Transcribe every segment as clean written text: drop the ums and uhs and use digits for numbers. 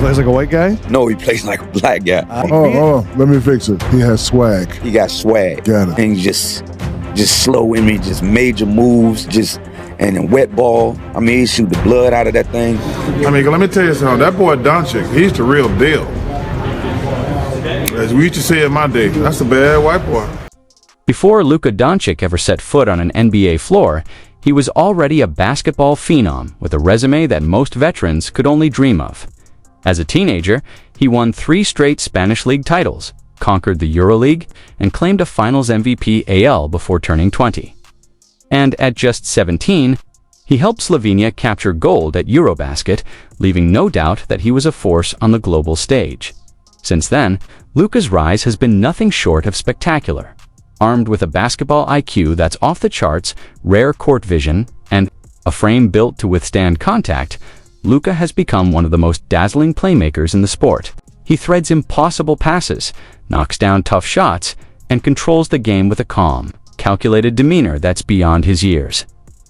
plays like a white guy? No, he plays like a black guy. Let me fix it. He has swag. He got swag. Got it. And he's just slow in me, just major moves, and then wet ball. I mean, he shoot the blood out of that thing. I mean, let me tell you something. That boy Doncic, he's the real deal. As we used to say in my day, that's a bad white boy. Before Luka Dončić ever set foot on an NBA floor, he was already a basketball phenom with a resume that most veterans could only dream of. As a teenager, he won 3 straight Spanish League titles, conquered the EuroLeague, and claimed a Finals MVP AL before turning 20. And at just 17, he helped Slovenia capture gold at Eurobasket, leaving no doubt that he was a force on the global stage. Since then, Luka's rise has been nothing short of spectacular. Armed with a basketball IQ that's off the charts, rare court vision, and a frame built to withstand contact, Luka has become one of the most dazzling playmakers in the sport. He threads impossible passes, knocks down tough shots, and controls the game with a calm, calculated demeanor that's beyond his years.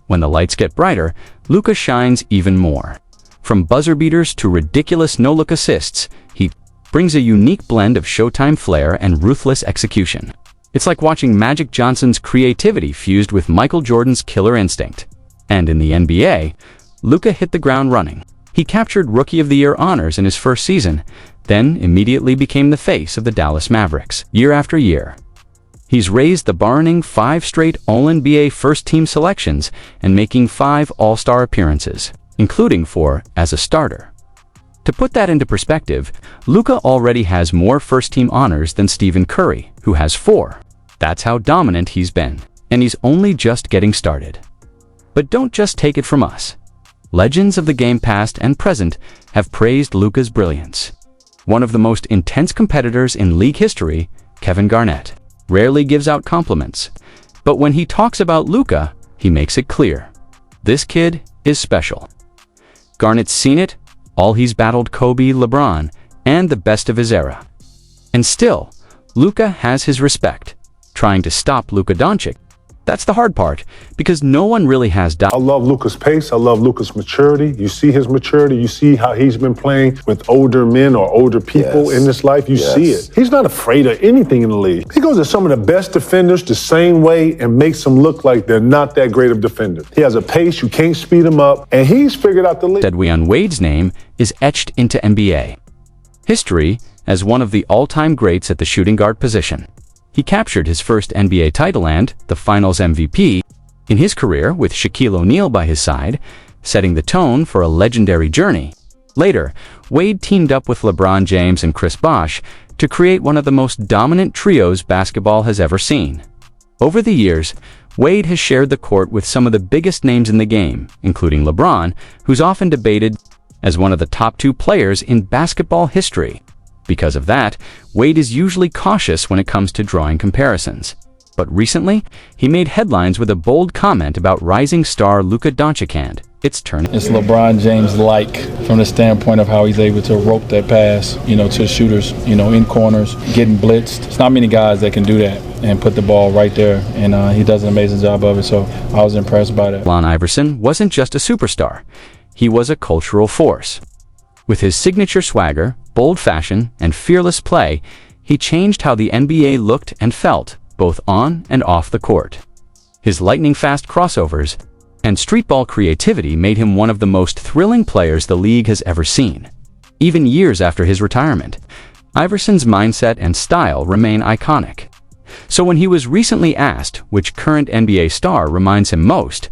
When the lights get brighter, Luka shines even more. From buzzer beaters to ridiculous no-look assists, he brings a unique blend of Showtime flair and ruthless execution. It's like watching Magic Johnson's creativity fused with Michael Jordan's killer instinct. And in the NBA, Luka hit the ground running. He captured Rookie of the Year honors in his first season, then immediately became the face of the Dallas Mavericks, year after year. He's raised the bar-earning 5 straight All-NBA first-team selections and making 5 All-Star appearances, including 4 as a starter. To put that into perspective, Luka already has more first-team honors than Stephen Curry, who has 4. That's how dominant he's been, and he's only just getting started. But don't just take it from us. Legends of the game past and present have praised Luka's brilliance. One of the most intense competitors in league history, Kevin Garnett, rarely gives out compliments. But when he talks about Luka, he makes it clear. This kid is special. Garnett's seen it, all he's battled Kobe, LeBron, and the best of his era. And still, Luka has his respect. Trying to stop Luka Dončić, that's the hard part, because no one really has I love Luka's pace. I love Luka's maturity. You see his maturity. You see how he's been playing with older men or older people in this life. You see it. He's not afraid of anything in the league. He goes to some of the best defenders the same way and makes them look like they're not that great of defenders. He has a pace. You can't speed him up. And he's figured out the league. Deadwion Wade's name is etched into NBA history as one of the all-time greats at the shooting guard position. He captured his first NBA title and the Finals MVP in his career with Shaquille O'Neal by his side, setting the tone for a legendary journey. Later, Wade teamed up with LeBron James and Chris Bosh to create one of the most dominant trios basketball has ever seen. Over the years, Wade has shared the court with some of the biggest names in the game, including LeBron, who's often debated as one of the top 2 players in basketball history. Because of that, Wade is usually cautious when it comes to drawing comparisons. But recently, he made headlines with a bold comment about rising star Luka Dončić and it's turning. It's LeBron James-like from the standpoint of how he's able to rope that pass, to shooters, in corners, getting blitzed. It's not many guys that can do that and put the ball right there, and he does an amazing job of it, so I was impressed by that. Allen Iverson wasn't just a superstar. He was a cultural force. With his signature swagger, bold fashion, and fearless play, he changed how the NBA looked and felt, both on and off the court. His lightning-fast crossovers and streetball creativity made him one of the most thrilling players the league has ever seen. Even years after his retirement, Iverson's mindset and style remain iconic. So when he was recently asked which current NBA star reminds him most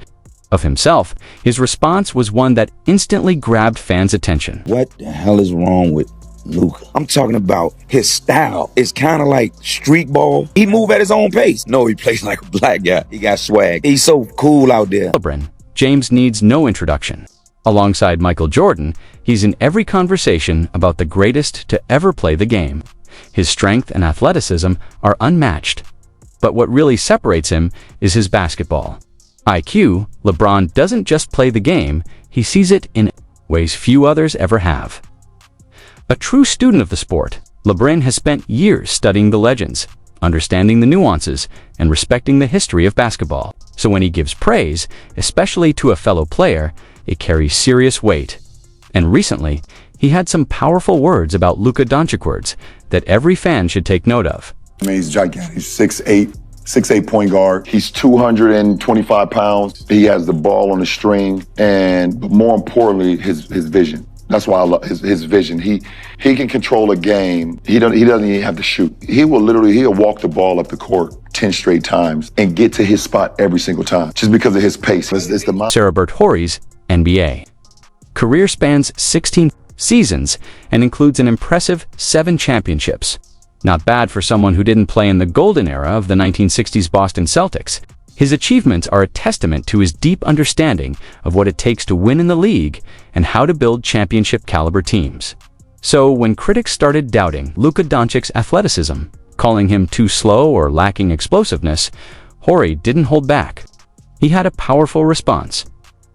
of himself, his response was one that instantly grabbed fans' attention. What the hell is wrong with Luka? I'm talking about his style. It's kind of like street ball. He move at his own pace. No, he plays like a black guy. He got swag. He's so cool out there. LeBron James needs no introduction. Alongside Michael Jordan, he's in every conversation about the greatest to ever play the game. His strength and athleticism are unmatched. But what really separates him is his basketball IQ. LeBron doesn't just play the game, he sees it in ways few others ever have. A true student of the sport, LeBron has spent years studying the legends, understanding the nuances, and respecting the history of basketball. So when he gives praise, especially to a fellow player, it carries serious weight. And recently, he had some powerful words about Luka Dončić, words that every fan should take note of. I mean, he's gigantic. He's 6'8" point guard. He's 225 pounds. He has the ball on the string, and more importantly, his vision. That's why I love his vision. He can control a game. He doesn't even have to shoot. He'll walk the ball up the court 10 straight times and get to his spot every single time just because of his pace. It's the Sarah Horry's NBA. Career spans 16 seasons and includes an impressive 7 championships. Not bad for someone who didn't play in the golden era of the 1960s Boston Celtics. His achievements are a testament to his deep understanding of what it takes to win in the league and how to build championship-caliber teams. So when critics started doubting Luka Dončic's athleticism, calling him too slow or lacking explosiveness, Horry didn't hold back. He had a powerful response.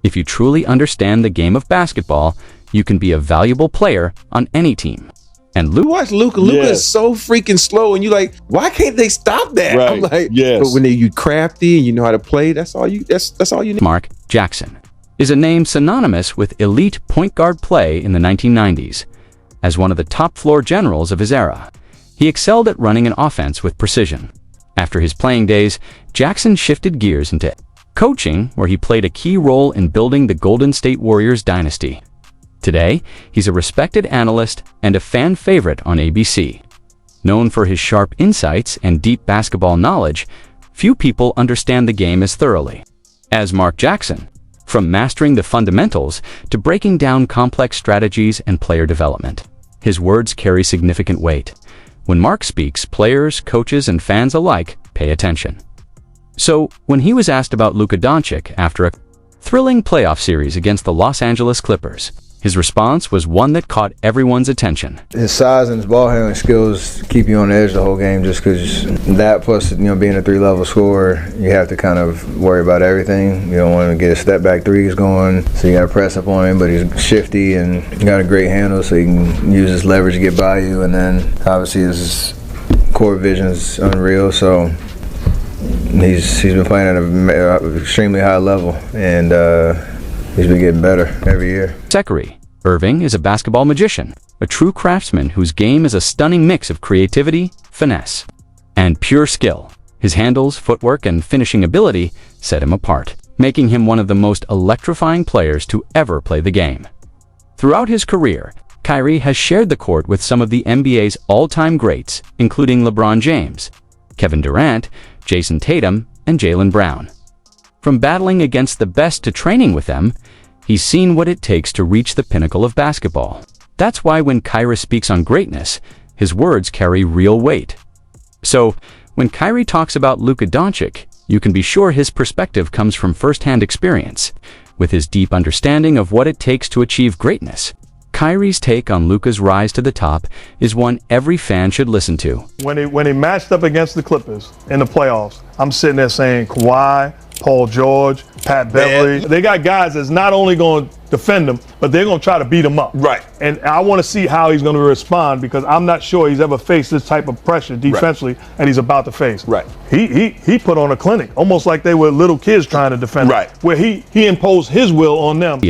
If you truly understand the game of basketball, you can be a valuable player on any team. And You watch Luka. Luka is so freaking slow, and you like, why can't they stop that? Right. I'm like, Yes. but when you crafty and you know how to play, that's all you need. Mark Jackson is a name synonymous with elite point guard play in the 1990s. As one of the top floor generals of his era, he excelled at running an offense with precision. After his playing days, Jackson shifted gears into coaching, where he played a key role in building the Golden State Warriors dynasty. Today, he's a respected analyst and a fan favorite on ABC. Known for his sharp insights and deep basketball knowledge, few people understand the game as thoroughly as Mark Jackson, from mastering the fundamentals to breaking down complex strategies and player development. His words carry significant weight. When Mark speaks, players, coaches, and fans alike pay attention. So, when he was asked about Luka Dončić after a thrilling playoff series against the Los Angeles Clippers, his response was one that caught everyone's attention. His size and his ball handling skills keep you on the edge the whole game, just because that plus, being a 3-level scorer, you have to kind of worry about everything. You don't want to get a step back threes going, so you got to press up on him, but he's shifty and got a great handle, so he can use his leverage to get by you, and then obviously his court vision is unreal, so he's been playing at an extremely high level, and he's been getting better every year. Zachary Irving is a basketball magician, a true craftsman whose game is a stunning mix of creativity, finesse, and pure skill. His handles, footwork, and finishing ability set him apart, making him one of the most electrifying players to ever play the game. Throughout his career, Kyrie has shared the court with some of the NBA's all-time greats, including LeBron James, Kevin Durant, Jason Tatum, and Jaylen Brown. From battling against the best to training with them, he's seen what it takes to reach the pinnacle of basketball. That's why when Kyrie speaks on greatness, his words carry real weight. So, when Kyrie talks about Luka Dončić, you can be sure his perspective comes from first-hand experience. With his deep understanding of what it takes to achieve greatness, Kyrie's take on Luka's rise to the top is one every fan should listen to. When he matched up against the Clippers in the playoffs, I'm sitting there saying Kawhi, Paul George, Pat Beverly. They got guys that's not only going to defend him, but they're going to try to beat him up. Right. And I want to see how he's going to respond, because I'm not sure he's ever faced this type of pressure defensively that he's about to face. Right. He put on a clinic, almost like they were little kids trying to defend him, where he imposed his will on them.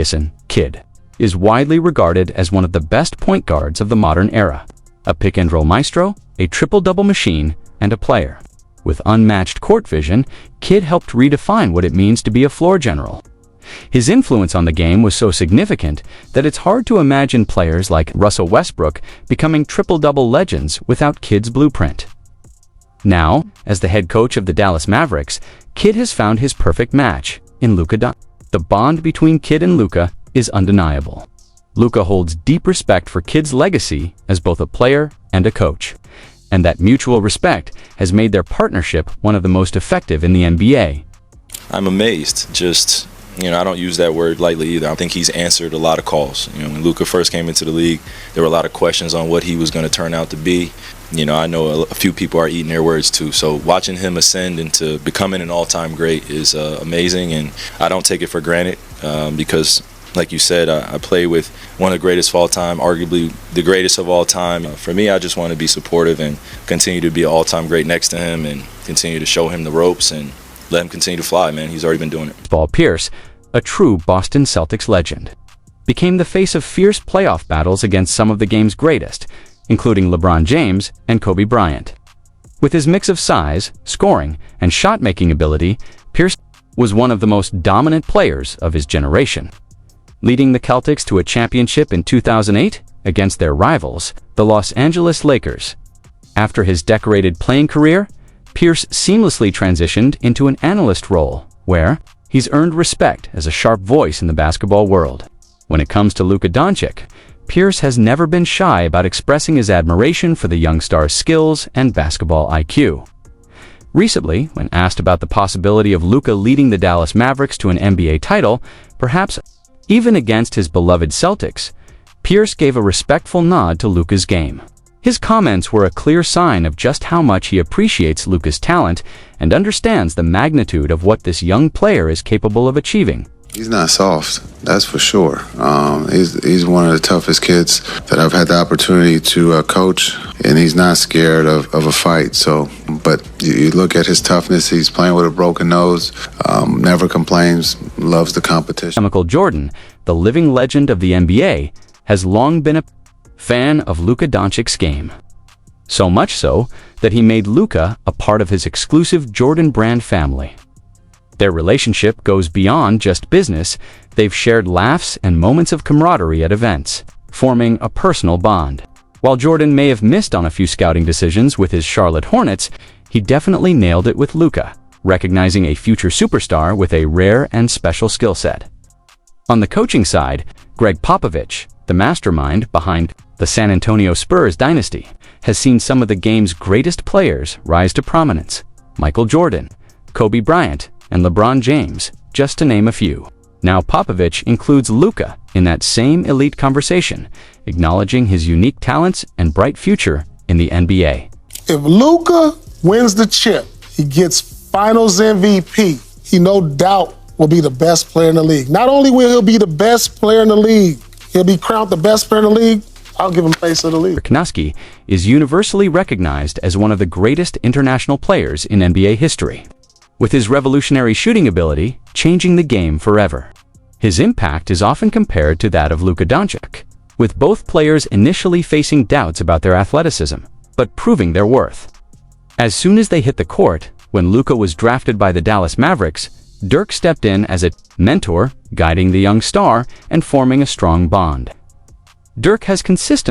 Kid is widely regarded as one of the best point guards of the modern era. A pick-and-roll maestro, a triple-double machine, and a player. With unmatched court vision, Kidd helped redefine what it means to be a floor general. His influence on the game was so significant that it's hard to imagine players like Russell Westbrook becoming triple-double legends without Kidd's blueprint. Now, as the head coach of the Dallas Mavericks, Kidd has found his perfect match in Luka Dončić. The bond between Kidd and Luka is undeniable. Luka holds deep respect for Kidd's legacy as both a player and a coach, and that mutual respect has made their partnership one of the most effective in the NBA. I'm amazed. I don't use that word lightly either. I think he's answered a lot of calls. When Luka first came into the league, there were a lot of questions on what he was going to turn out to be. I know a few people are eating their words too. So watching him ascend into becoming an all-time great is amazing, and I don't take it for granted because, like you said, I play with one of the greatest of all time, arguably the greatest of all time. For me, I just want to be supportive and continue to be an all-time great next to him and continue to show him the ropes and let him continue to fly, man. He's already been doing it. Paul Pierce, a true Boston Celtics legend. became the face of fierce playoff battles against some of the game's greatest, including LeBron James and Kobe Bryant. With his mix of size, scoring, and shot-making ability, Pierce was one of the most dominant players of his generation, leading the Celtics to a championship in 2008 against their rivals, the Los Angeles Lakers. After his decorated playing career, Pierce seamlessly transitioned into an analyst role, where he's earned respect as a sharp voice in the basketball world. When it comes to Luka Dončić, Pierce has never been shy about expressing his admiration for the young star's skills and basketball IQ. Recently, when asked about the possibility of Luka leading the Dallas Mavericks to an NBA title, perhaps even against his beloved Celtics, Pierce gave a respectful nod to Luka's game. His comments were a clear sign of just how much he appreciates Luka's talent and understands the magnitude of what this young player is capable of achieving. He's not soft, that's for sure. He's one of the toughest kids that I've had the opportunity to coach, and he's not scared of a fight. But you look at his toughness, he's playing with a broken nose, never complains, loves the competition. Michael Jordan, the living legend of the NBA, has long been a fan of Luka Dončic's game. So much so that he made Luka a part of his exclusive Jordan brand family. Their relationship goes beyond just business. They've shared laughs and moments of camaraderie at events, forming a personal bond. While Jordan may have missed on a few scouting decisions with his Charlotte Hornets, he definitely nailed it with Luka, recognizing a future superstar with a rare and special skill set. On the coaching side, Greg Popovich, the mastermind behind the San Antonio Spurs dynasty, has seen some of the game's greatest players rise to prominence: Michael Jordan, Kobe Bryant, and LeBron James, just to name a few. Now Popovich includes Luka in that same elite conversation, acknowledging his unique talents and bright future in the NBA. If Luka wins the chip, he gets Finals MVP, he no doubt will be the best player in the league. Not only will he be the best player in the league, he'll be crowned the best player in the league. I'll give him place of the league. Dirk Nowitzki is universally recognized as one of the greatest international players in NBA history, with his revolutionary shooting ability changing the game forever. His impact is often compared to that of Luka Dončić, with both players initially facing doubts about their athleticism, but proving their worth. As soon as they hit the court, when Luka was drafted by the Dallas Mavericks, Dirk stepped in as a mentor, guiding the young star and forming a strong bond. Dirk has consistently